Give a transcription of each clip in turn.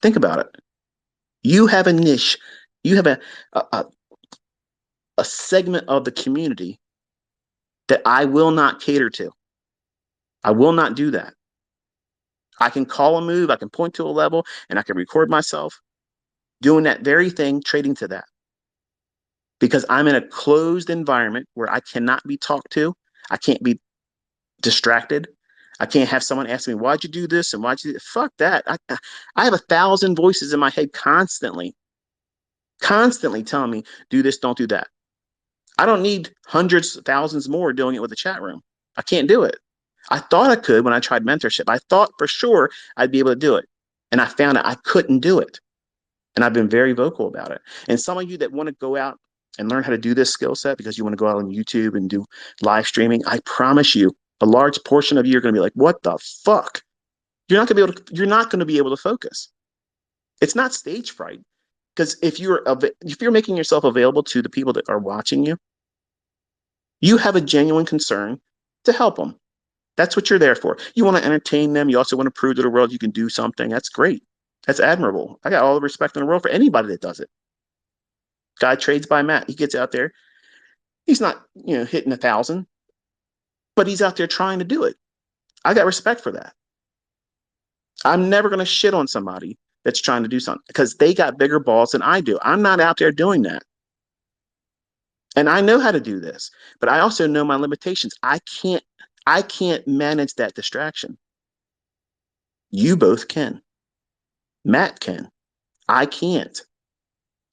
Think about it. You have a niche. You have a, a segment of the community that I will not cater to. I will not do that. I can call a move, I can point to a level, and I can record myself doing that very thing, trading to that. Because I'm in a closed environment where I cannot be talked to. I can't be distracted. I can't have someone ask me, why'd you do this? And why'd you, fuck that. I have 1,000 voices in my head constantly telling me, do this, don't do that. I don't need hundreds, thousands more doing it with the chat room. I can't do it. I thought I could when I tried mentorship. I thought for sure I'd be able to do it. And I found out I couldn't do it. And I've been very vocal about it. And some of you that want to go out and learn how to do this skill set because you want to go out on YouTube and do live streaming, I promise you, a large portion of you are going to be like, what the fuck? You're not going to be able to focus. It's not stage fright. Because if you're making yourself available to the people that are watching you, you have a genuine concern to help them. That's what you're there for. You want to entertain them. You also want to prove to the world you can do something. That's great. That's admirable. I got all the respect in the world for anybody that does it. Guy trades by Matt. He gets out there. He's not, hitting 1,000, but he's out there trying to do it. I got respect for that. I'm never going to shit on somebody that's trying to do something because they got bigger balls than I do. I'm not out there doing that. And I know how to do this, but I also know my limitations. I can't manage that distraction. You both can. Matt can. I can't.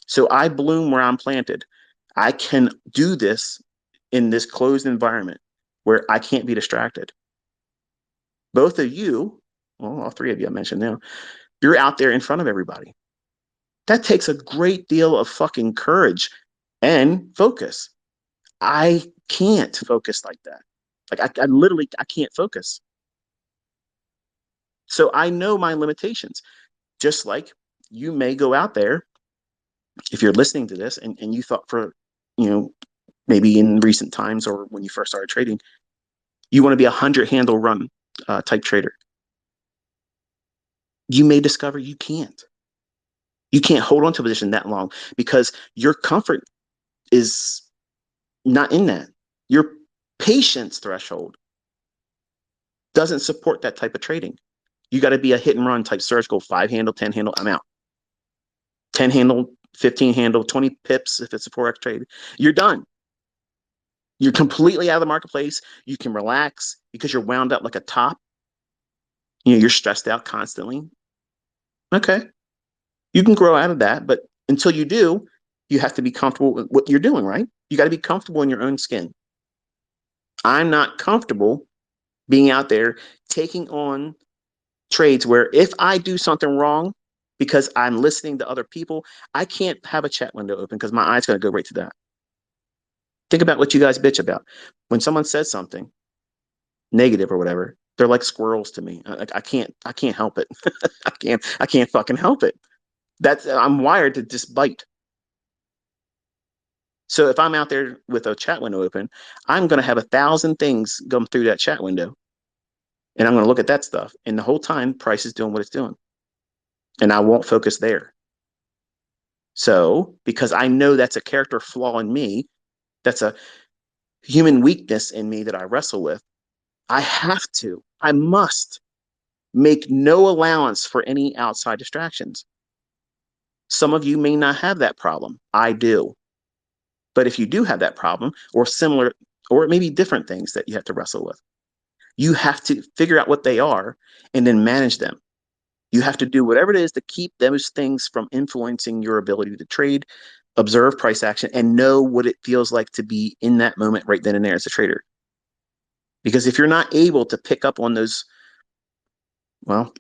So I bloom where I'm planted. I can do this in this closed environment where I can't be distracted. Both of you, well, all three of you I mentioned now, you're out there in front of everybody. That takes a great deal of fucking courage and focus. I can't focus like that. Like I literally I can't focus. So I know my limitations. Just like you may go out there if you're listening to this and you thought for, you know, maybe in recent times or when you first started trading, you want to be 100 handle run type trader. You may discover you can't. You can't hold on to a position that long because your comfort is not in that. Your patience threshold doesn't support that type of trading. You got to be a hit and run type surgical 5 handle, 10 handle. I'm out. 10 handle, 15 handle, 20 pips if it's a forex trade. You're done. You're completely out of the marketplace. You can relax because you're wound up like a top. You're stressed out constantly. Okay. You can grow out of that, but until you do, you have to be comfortable with what you're doing, right? You got to be comfortable in your own skin. I'm not comfortable being out there taking on trades where if I do something wrong because I'm listening to other people, I can't have a chat window open because my eye's going to go right to that. Think about what you guys bitch about. When someone says something negative or whatever, they're like squirrels to me. I can't help it. I can't fucking help it. I'm wired to just bite. So if I'm out there with a chat window open, I'm going to have 1,000 things come through that chat window. And I'm going to look at that stuff. And the whole time, price is doing what it's doing. And I won't focus there. So because I know that's a character flaw in me, that's a human weakness in me that I wrestle with, I must make no allowance for any outside distractions. Some of you may not have that problem. I do. But if you do have that problem or similar, or maybe different things that you have to wrestle with, you have to figure out what they are and then manage them. You have to do whatever it is to keep those things from influencing your ability to trade, observe price action, and know what it feels like to be in that moment right then and there as a trader. Because if you're not able to pick up on those, well,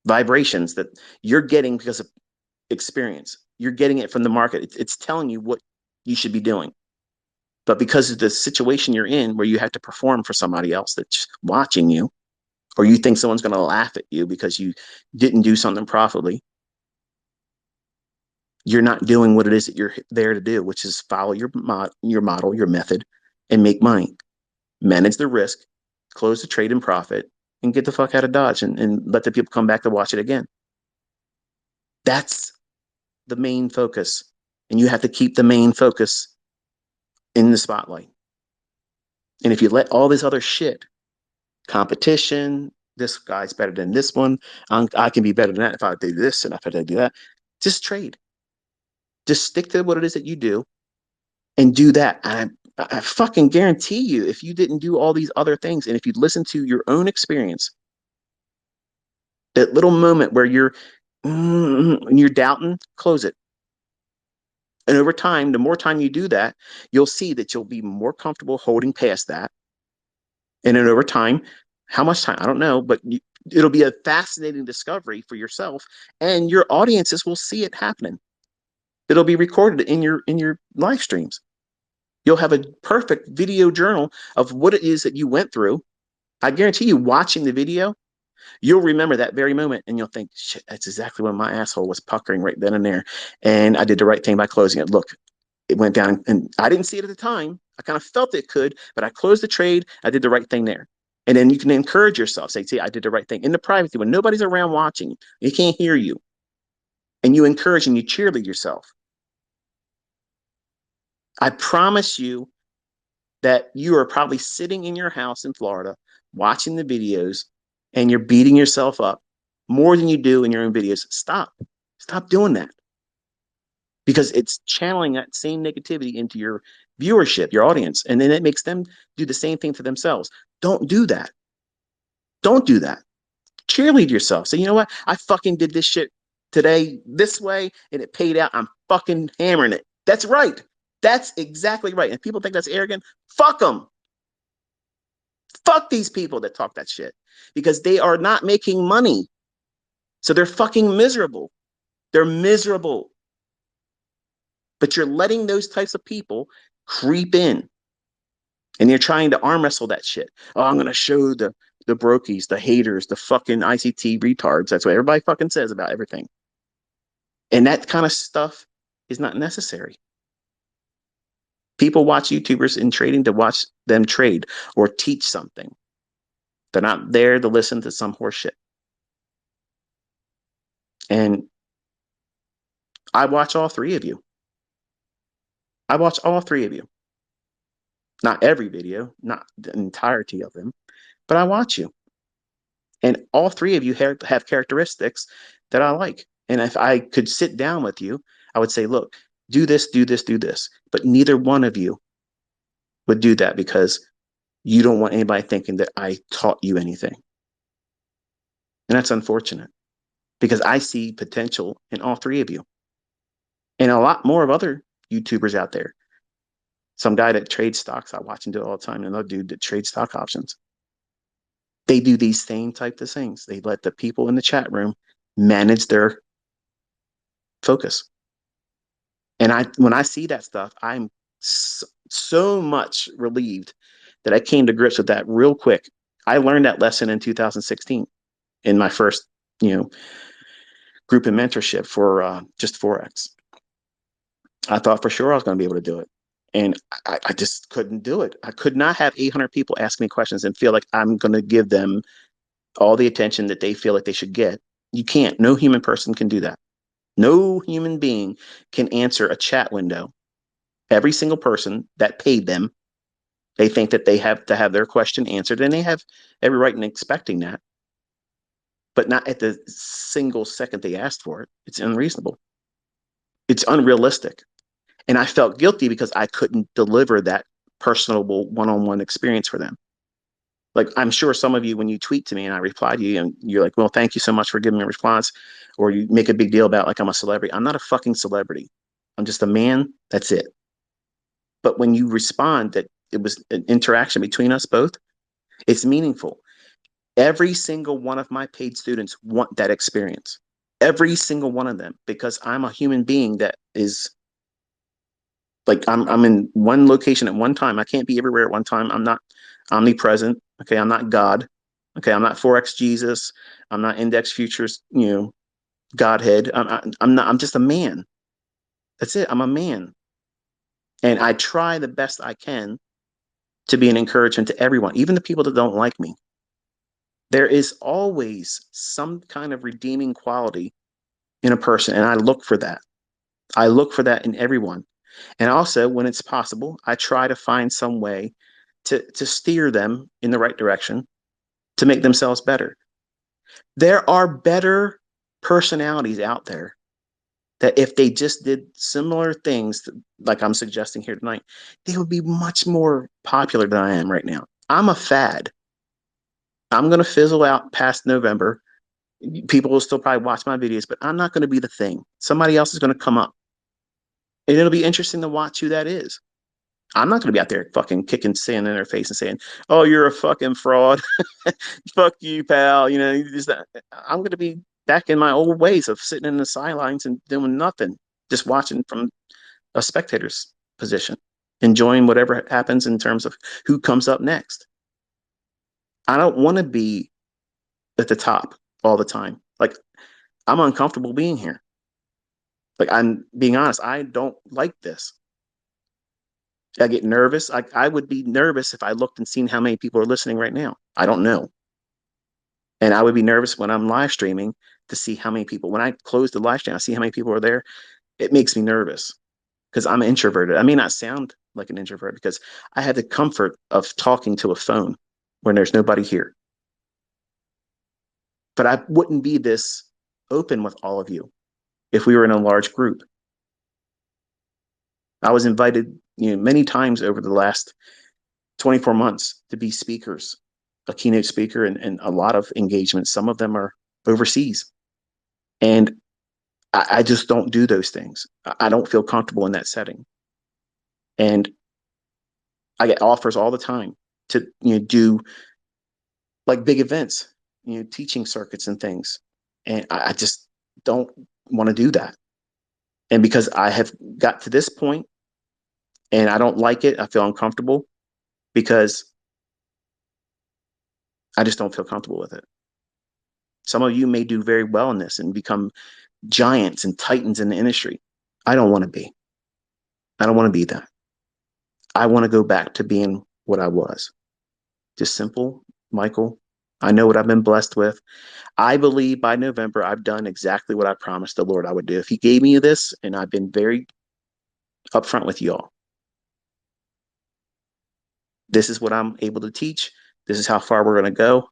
vibrations that you're getting because of experience, you're getting it from the market. It's telling you what you should be doing. But because of the situation you're in where you have to perform for somebody else that's watching you, or you think someone's going to laugh at you because you didn't do something profitably, you're not doing what it is that you're there to do, which is follow your model, your method, and make money. Manage the risk, close the trade and profit, and get the fuck out of Dodge and let the people come back to watch it again. That's the main focus. And you have to keep the main focus in the spotlight. And if you let all this other shit, competition, this guy's better than this one, I can be better than that if I do this and if I do that, just trade. Just stick to what it is that you do and do that. I fucking guarantee you, if you didn't do all these other things and if you listen to your own experience, that little moment where you're doubting, close it. And over time, the more time you do that, you'll see that you'll be more comfortable holding past that. And then over time, how much time? I don't know, but it'll be a fascinating discovery for yourself, and your audiences will see it happening. It'll be recorded in your live streams. You'll have a perfect video journal of what it is that you went through. I guarantee you, watching the video, you'll remember that very moment and you'll think, shit, that's exactly when my asshole was puckering right then and there. And I did the right thing by closing it. Look, it went down and I didn't see it at the time. I kind of felt it could, but I closed the trade. I did the right thing there. And then you can encourage yourself, say, see, I did the right thing in the privacy when nobody's around watching. They can't hear you. And you encourage and you cheerlead yourself. I promise you that you are probably sitting in your house in Florida watching the videos and you're beating yourself up more than you do in your own videos. Stop doing that, because it's channeling that same negativity into your viewership, your audience, and then it makes them do the same thing for themselves. Don't do that. Don't do that. Cheerlead yourself. Say, you know what? I fucking did this shit today this way and it paid out. I'm fucking hammering it. That's right. That's exactly right. And people think that's arrogant. Fuck them. Fuck these people that talk that shit, because they are not making money. So they're fucking miserable. They're miserable. But you're letting those types of people creep in and you're trying to arm wrestle that shit. Oh, I'm going to show the brokies, the haters, the fucking ICT retards. That's what everybody fucking says about everything. And that kind of stuff is not necessary. People watch YouTubers in trading to watch them trade or teach something. They're not there to listen to some horse shit. And I watch all three of you. I watch all three of you. Not every video, not the entirety of them, but I watch you. And all three of you have characteristics that I like. And if I could sit down with you, I would say, look, do this, do this, do this. But neither one of you would do that because you don't want anybody thinking that I taught you anything. And that's unfortunate, because I see potential in all three of you and a lot more of other YouTubers out there. Some guy that trades stocks, I watch him do it all the time, and another dude that trades stock options. They do these same type of things. They let the people in the chat room manage their focus. And when I see that stuff, I'm so much relieved that I came to grips with that real quick. I learned that lesson in 2016 in my first, group and mentorship for just Forex. I thought for sure I was going to be able to do it. And I just couldn't do it. I could not have 800 people ask me questions and feel like I'm going to give them all the attention that they feel like they should get. You can't. No human person can do that. No human being can answer a chat window. Every single person that paid them, they think that they have to have their question answered, and they have every right in expecting that, but not at the single second they asked for it. It's unreasonable. It's unrealistic. And I felt guilty because I couldn't deliver that personable one-on-one experience for them. Like, I'm sure some of you, when you tweet to me and I reply to you and you're like, well, thank you so much for giving me a response, or you make a big deal about like I'm a celebrity. I'm not a fucking celebrity. I'm just a man. That's it. But when you respond that it was an interaction between us both, it's meaningful. Every single one of my paid students want that experience. Every single one of them, because I'm a human being that is like, I'm in one location at one time. I can't be everywhere at one time. I'm not omnipresent. Okay. I'm not God. Okay. I'm not Forex Jesus. I'm not index futures, Godhead. I'm not, I'm just a man. That's it. I'm a man. And I try the best I can to be an encouragement to everyone, even the people that don't like me. There is always some kind of redeeming quality in a person. And I look for that. I look for that in everyone. And also, when it's possible, I try to find some way to steer them in the right direction to make themselves better. There are better personalities out there that if they just did similar things like I'm suggesting here tonight, they would be much more popular than I am right now. I'm a fad. I'm going to fizzle out past November. People will still probably watch my videos, but I'm not going to be the thing. Somebody else is going to come up. And it'll be interesting to watch who that is. I'm not going to be out there fucking kicking sand in their face and saying, "Oh, you're a fucking fraud. Fuck you, pal." You know, I'm going to be back in my old ways of sitting in the sidelines and doing nothing, just watching from a spectator's position, enjoying whatever happens in terms of who comes up next. I don't want to be at the top all the time. Like, I'm uncomfortable being here. Like, I'm being honest, I don't like this. I get nervous. I would be nervous if I looked and seen how many people are listening right now. I don't know. And I would be nervous when I'm live streaming to see how many people, when I close the live stream, I see how many people are there. It makes me nervous because I'm introverted. I may not sound like an introvert because I have the comfort of talking to a phone when there's nobody here. But I wouldn't be this open with all of you if we were in a large group. I was invited, many times over the last 24 months to be speakers, a keynote speaker, and a lot of engagements. Some of them are overseas. And I just don't do those things. I don't feel comfortable in that setting. And I get offers all the time to do like big events, teaching circuits and things. And I just don't want to do that. And because I have got to this point and I don't like it, I feel uncomfortable because I just don't feel comfortable with it. Some of you may do very well in this and become giants and titans in the industry. I don't want to be. I don't want to be that. I want to go back to being what I was. Just simple, Michael. I know what I've been blessed with. I believe by November, I've done exactly what I promised the Lord I would do. If He gave me this, and I've been very upfront with y'all, this is what I'm able to teach. This is how far we're going to go.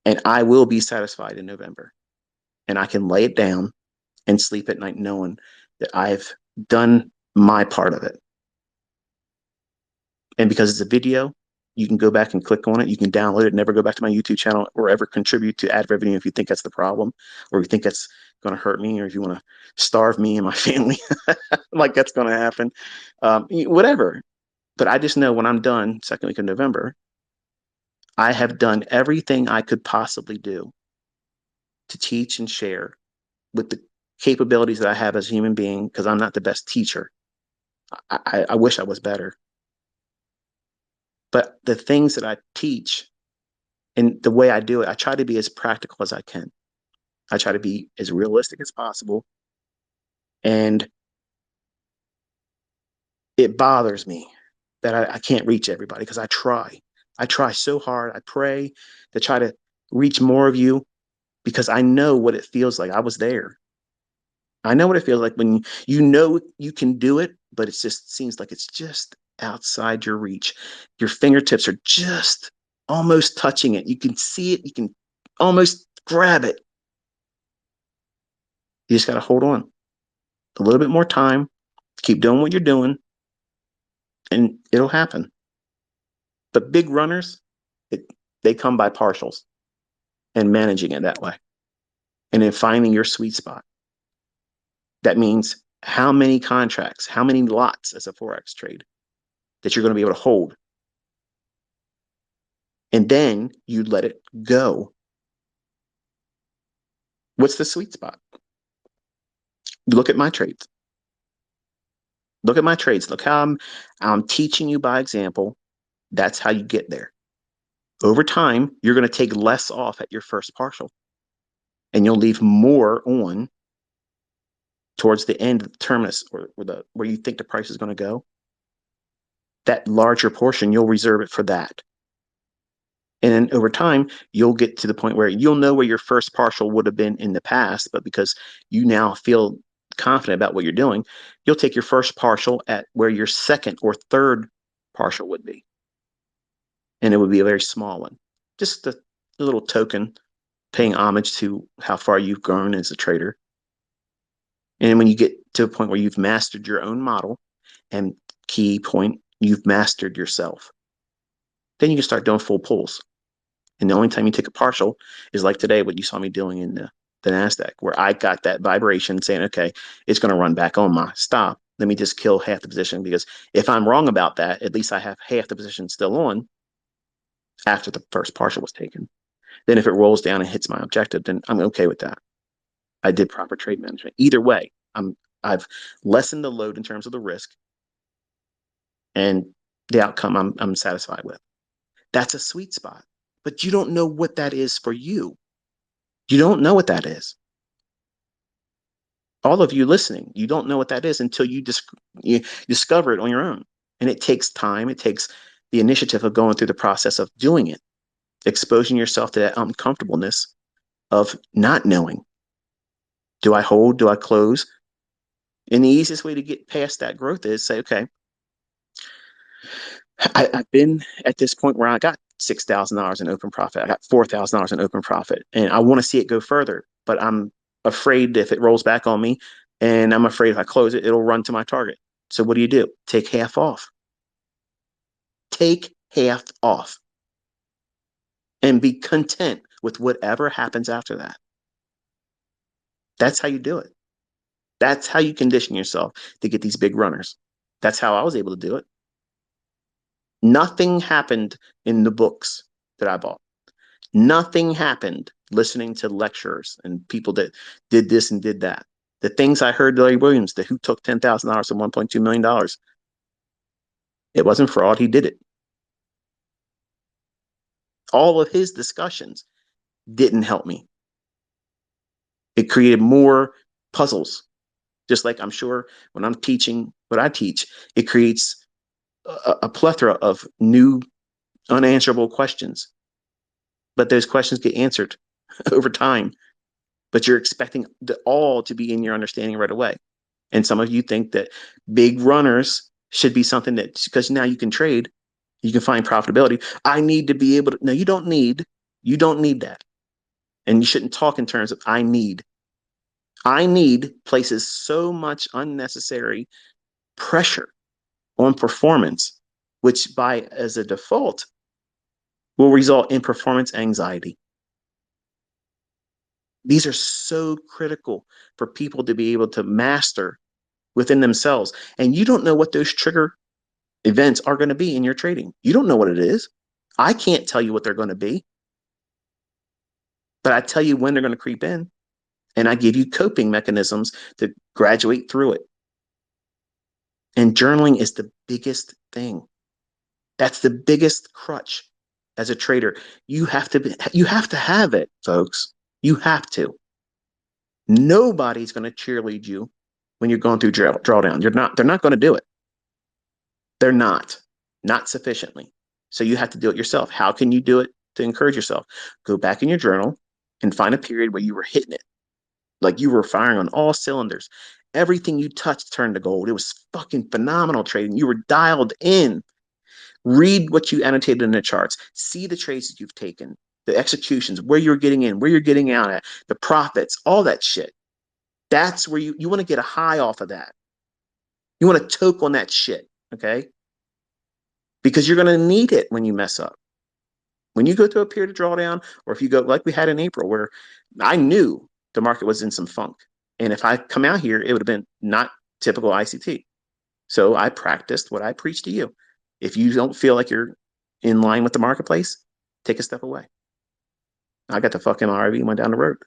And I will be satisfied in November. And I can lay it down and sleep at night knowing that I've done my part of it. And because it's a video, you can go back and click on it. You can download it, never go back to my YouTube channel or ever contribute to ad revenue if you think that's the problem, or you think that's going to hurt me, or if you want to starve me and my family, like that's going to happen. Whatever. But I just know when I'm done, second week of November, I have done everything I could possibly do to teach and share with the capabilities that I have as a human being, because I'm not the best teacher. I wish I was better. But the things that I teach and the way I do it, I try to be as practical as I can. I try to be as realistic as possible. And it bothers me that I can't reach everybody because I try. I try so hard. I pray to try to reach more of you because I know what it feels like. I was there. I know what it feels like when you know you can do it, but it just seems like it's just outside your reach. Your fingertips are just almost touching it. You can see it. You can almost grab it. You just got to hold on a little bit more time, keep doing what you're doing, and it'll happen. But big runners, it, they come by partials and managing it that way. And then finding your sweet spot. That means how many contracts, how many lots as a Forex trade that you're going to be able to hold. And then you let it go. What's the sweet spot? Look at my trades. Look at my trades. Look how I'm teaching you by example. That's how you get there. Over time, you're going to take less off at your first partial, and you'll leave more on towards the end of the terminus, or where you think the price is going to go. That larger portion, you'll reserve it for that. And then over time, you'll get to the point where you'll know where your first partial would have been in the past, but because you now feel confident about what you're doing, you'll take your first partial at where your second or third partial would be. And it would be a very small one. Just a little token paying homage to how far you've grown as a trader. And when you get to a point where you've mastered your own model, and key point, you've mastered yourself, then you can start doing full pulls. And the only time you take a partial is like today, what you saw me doing in the NASDAQ, where I got that vibration saying, okay, it's going to run back on my stop. Let me just kill half the position, because if I'm wrong about that, at least I have half the position still on after the first partial was taken. Then if it rolls down and hits my objective, then I'm okay with that. I did proper trade management. Either way, I've lessened the load in terms of the risk, and the outcome I'm satisfied with. That's a sweet spot. But you don't know what that is for you. You don't know what that is. All of you listening, you don't know what that is until you discover it on your own. And it takes time. It takes the initiative of going through the process of doing it, exposing yourself to that uncomfortableness of not knowing. Do I hold? Do I close? And the easiest way to get past that growth is say, okay, I've been at this point where I got $6,000 in open profit. I got $4,000 in open profit, and I want to see it go further. But I'm afraid if it rolls back on me, and I'm afraid if I close it, it'll run to my target. So what do? Take half off. Take half off, and be content with whatever happens after that. That's how you do it. That's how you condition yourself to get these big runners. That's how I was able to do it. Nothing happened in the books that I bought. Nothing happened listening to lecturers and people that did this and did that. The things I heard Larry Williams, who took $10,000 and $1.2 million, it wasn't fraud. He did it. All of his discussions didn't help me. It created more puzzles. Just like I'm sure when I'm teaching what I teach, it creates a plethora of new unanswerable questions. But those questions get answered over time. But you're expecting all to be in your understanding right away. And some of you think that big runners should be something that, because now you can trade, you can find profitability. I need to be able to. No, you don't need that. And you shouldn't talk in terms of I need. I need places so much unnecessary pressure on performance, which by as a default will result in performance anxiety. These are so critical for people to be able to master within themselves. And you don't know what those trigger events are going to be in your trading. You don't know what it is. I can't tell you what they're going to be, but I tell you when they're going to creep in. And I give you coping mechanisms to graduate through it. And journaling is the biggest thing. That's the biggest crutch as a trader. You have to have it, folks. You have to. Nobody's going to cheerlead you when you're going through drawdown. They're not going to do it. They're not sufficiently. So you have to do it yourself. How can you do it to encourage yourself? Go back in your journal and find a period where you were hitting it. Like you were firing on all cylinders. Everything you touched turned to gold. It was fucking phenomenal trading. You were dialed in. Read what you annotated in the charts. See the trades that you've taken, the executions, where you're getting in, where you're getting out at, the profits, all that shit. That's where you want to get a high off of that. You want to toke on that shit, okay? Because you're going to need it when you mess up. When you go through a period of drawdown, or if you go like we had in April, where I knew the market was in some funk. And if I come out here, it would have been not typical ICT. So I practiced what I preach to you. If you don't feel like you're in line with the marketplace, take a step away. I got the fucking RV and went down the road.